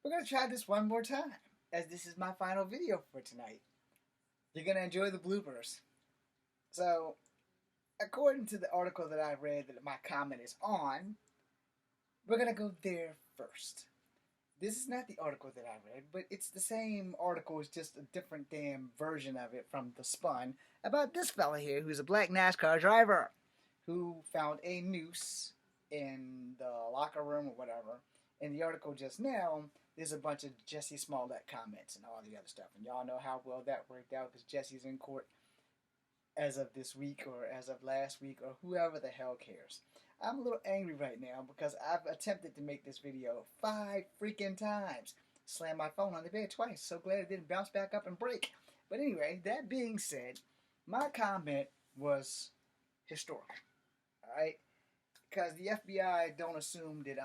We're going to try this one more time, as this is my final video for tonight. You're going to enjoy the bloopers. So, according to the article that I read that my comment is on, we're going to go there first. This is not the article that I read, but it's the same article, it's just a different damn version of it from The Spun about this fella here who's a black NASCAR driver who found a noose in the locker room or whatever. In the article just now, there's a bunch of Jesse Smollett comments and all the other stuff. And y'all know how well that worked out because Jesse's in court as of this week or as of last week or whoever the hell cares. I'm a little angry right now because I've attempted to make this video 5 freaking times. Slammed my phone on the bed twice. So glad it didn't bounce back up and break. But anyway, that being said, my comment was historical. Alright? Because the FBI don't assume that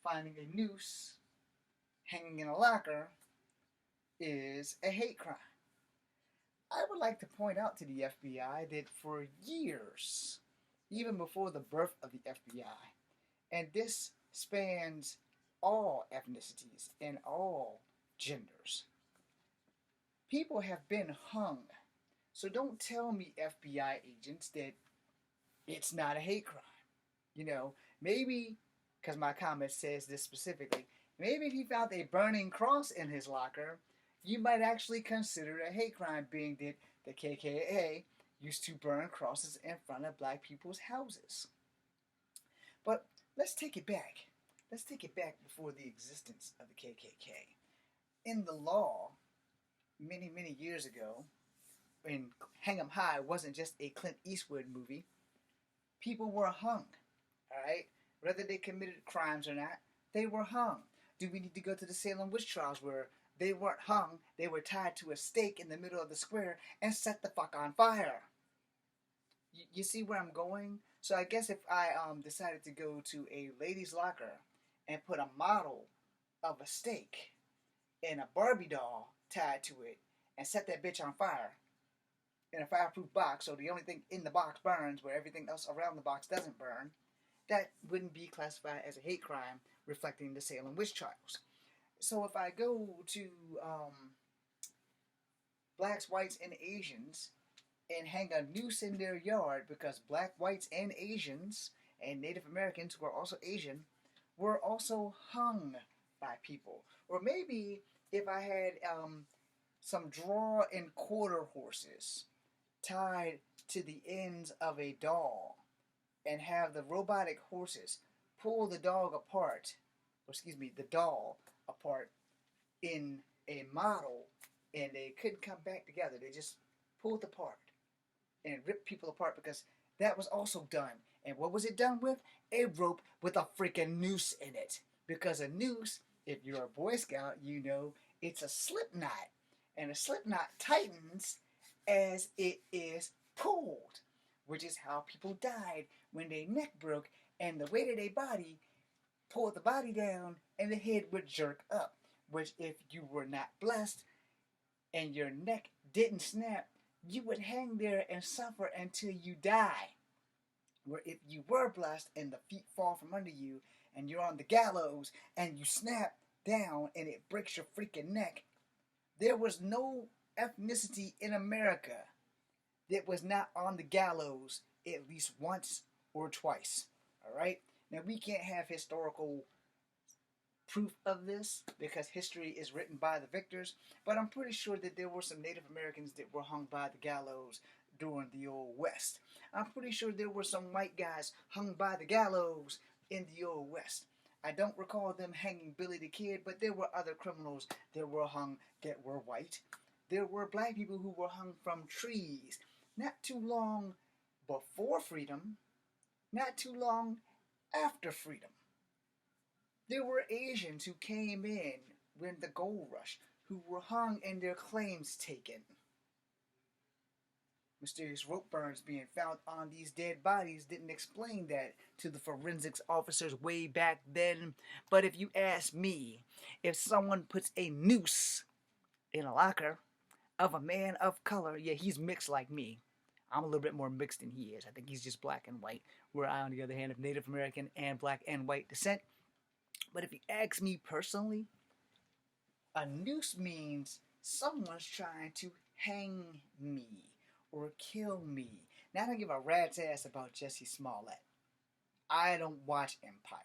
finding a noose hanging in a locker is a hate crime. I would like to point out to the FBI that for years, even before the birth of the FBI, and this spans all ethnicities and all genders, people have been hung. So don't tell me, FBI agents, that it's not a hate crime. You know, maybe, because my comment says this specifically, maybe if he found a burning cross in his locker, you might actually consider it a hate crime, being that the KKK used to burn crosses in front of black people's houses. But let's take it back. Let's take it back before the existence of the KKK. In the law, many, many years ago, when Hang 'em High wasn't just a Clint Eastwood movie, people were hung. Alright? Whether they committed crimes or not, they were hung. Do we need to go to the Salem witch trials where they weren't hung, they were tied to a stake in the middle of the square and set the fuck on fire? You see where I'm going? So I guess if I decided to go to a ladies' locker and put a model of a stake and a Barbie doll tied to it and set that bitch on fire in a fireproof box, so the only thing in the box burns where everything else around the box doesn't burn, that wouldn't be classified as a hate crime reflecting the Salem witch trials. So if I go to blacks, whites, and Asians and hang a noose in their yard because black, whites, and Asians and Native Americans who are also Asian were also hung by people. Or maybe if I had some draw and quarter horses tied to the ends of a doll and have the robotic horses pull the dog apart, or excuse me, the doll apart in a model, and they couldn't come back together. They just pulled apart and ripped people apart because that was also done. And what was it done with? A rope with a freaking noose in it. Because a noose, if you're a Boy Scout, you know it's a slip knot. And a slip knot tightens as it is pulled, which is how people died when their neck broke and the weight of their body pulled the body down and the head would jerk up. Which, if you were not blessed and your neck didn't snap, you would hang there and suffer until you die. Where if you were blessed and the feet fall from under you and you're on the gallows and you snap down and it breaks your freaking neck, there was no ethnicity in America that was not on the gallows at least once or twice. Alright? Now we can't have historical proof of this because history is written by the victors, but I'm pretty sure that there were some Native Americans that were hung by the gallows during the Old West. I'm pretty sure there were some white guys hung by the gallows in the Old West. I don't recall them hanging Billy the Kid, but there were other criminals that were hung that were white. There were black people who were hung from trees. Not too long before freedom, not too long after freedom. There were Asians who came in when the gold rush, who were hung and their claims taken. Mysterious rope burns being found on these dead bodies didn't explain that to the forensics officers way back then. But if you ask me, if someone puts a noose in a locker of a man of color, yeah, he's mixed like me. I'm a little bit more mixed than he is. I think he's just black and white, where I, on the other hand, have Native American and black and white descent. But if you ask me personally, a noose means someone's trying to hang me or kill me. Now, I don't give a rat's ass about Jesse Smollett. I don't watch Empire.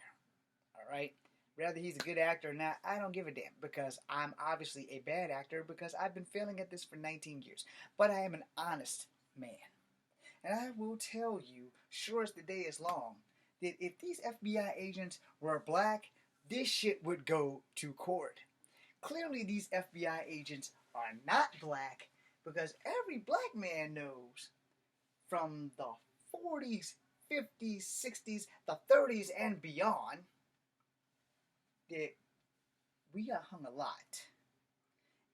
Alright? Whether he's a good actor or not, I don't give a damn, because I'm obviously a bad actor because I've been failing at this for 19 years. But I am an honest man. And I will tell you, sure as the day is long, that if these FBI agents were black, this shit would go to court. Clearly, these FBI agents are not black, because every black man knows from the 40s, 50s, 60s, the 30s, and beyond that we got hung a lot.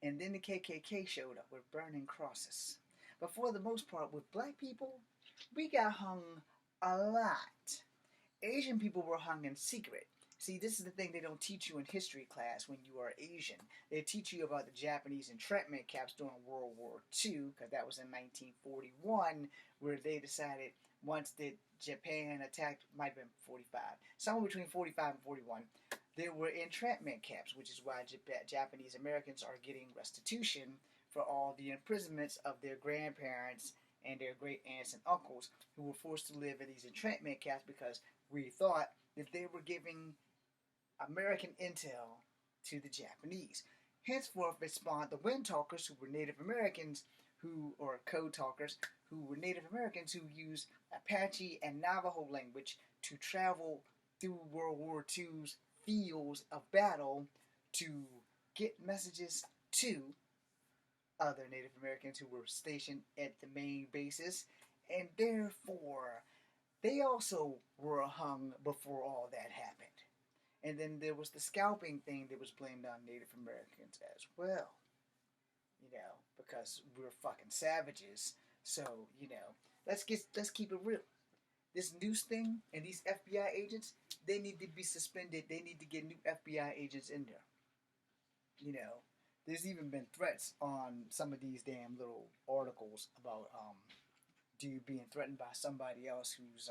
And then the KKK showed up with burning crosses. But for the most part, with black people, we got hung a lot. Asian people were hung in secret. See, this is the thing they don't teach you in history class when you are Asian. They teach you about the Japanese internment camps during World War II, because that was in 1941, where they decided once that Japan attacked, might have been 45, somewhere between 45 and 41, there were entrapment camps, which is why Japanese Americans are getting restitution for all the imprisonments of their grandparents and their great aunts and uncles who were forced to live in these entrapment camps because we thought that they were giving American intel to the Japanese. Henceforth, it spawned the Wind Talkers, who were Native Americans, or Code Talkers, who were Native Americans who used Apache and Navajo language to travel through World War II's fields of battle to get messages to other Native Americans who were stationed at the main bases, and therefore they also were hung before all that happened. And then there was the scalping thing that was blamed on Native Americans as well. Because we're fucking savages. So, let's keep it real. This Noose thing and these FBI agents, they need to be suspended. They need to get new FBI agents in there. There's even been threats on some of these damn little articles about dude being threatened by somebody else who's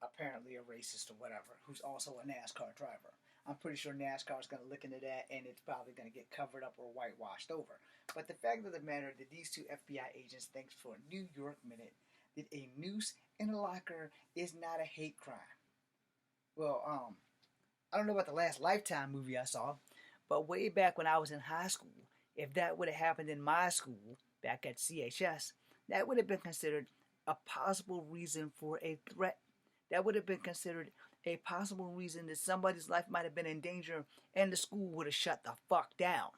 apparently a racist or whatever, who's also a NASCAR driver. I'm pretty sure NASCAR is going to look into that, and it's probably going to get covered up or whitewashed over. But the fact of the matter that these two FBI agents think for a New York minute that a noose in a locker is not a hate crime. Well, I don't know about the last Lifetime movie I saw, but way back when I was in high school, if that would have happened in my school, back at CHS, that would have been considered a possible reason for a threat. That would have been considered a possible reason that somebody's life might have been in danger, and the school would have shut the fuck down.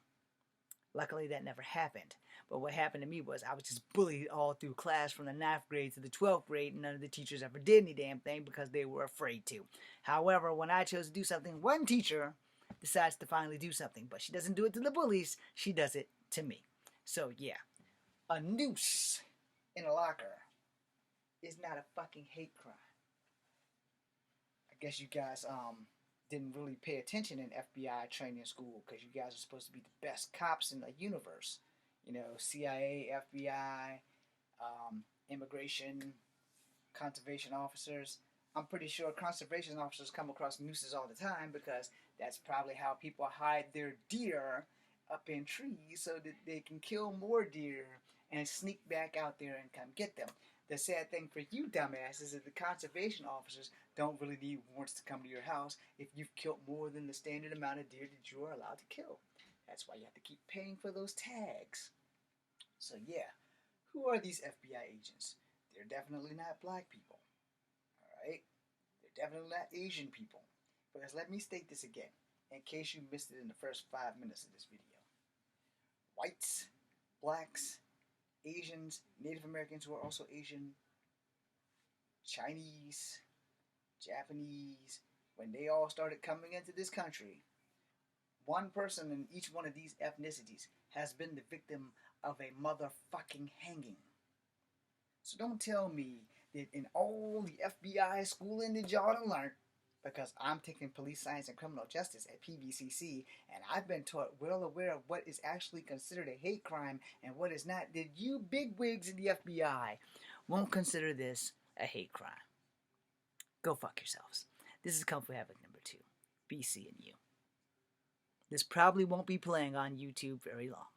Luckily, that never happened. But what happened to me was I was just bullied all through class from the 9th grade to the 12th grade, and none of the teachers ever did any damn thing because they were afraid to. However, when I chose to do something, one teacher decides to finally do something, but she doesn't do it to the bullies, she does it to me. So yeah, a noose in a locker is not a fucking hate crime. I guess you guys didn't really pay attention in FBI training school, because you guys are supposed to be the best cops in the universe. CIA, FBI, immigration, conservation officers. I'm pretty sure conservation officers come across nooses all the time, because that's probably how people hide their deer up in trees so that they can kill more deer and sneak back out there and come get them. The sad thing for you dumbasses is that the conservation officers don't really need warrants to come to your house if you've killed more than the standard amount of deer that you are allowed to kill. That's why you have to keep paying for those tags. So yeah, who are these FBI agents? They're definitely not black people. Alright? They're definitely not Asian people. Because let me state this again, in case you missed it in the first 5 minutes of this video. Whites, blacks, Asians, Native Americans who are also Asian, Chinese, Japanese, when they all started coming into this country, one person in each one of these ethnicities has been the victim of a motherfucking hanging. So don't tell me that in all the FBI schooling that y'all done learned, because I'm taking police science and criminal justice at PVCC, and I've been taught well aware of what is actually considered a hate crime and what is not, that you bigwigs in the FBI won't consider this a hate crime. Go fuck yourselves. This is Kung Fu Havoc number 2. be seeing you. This probably won't be playing on YouTube very long.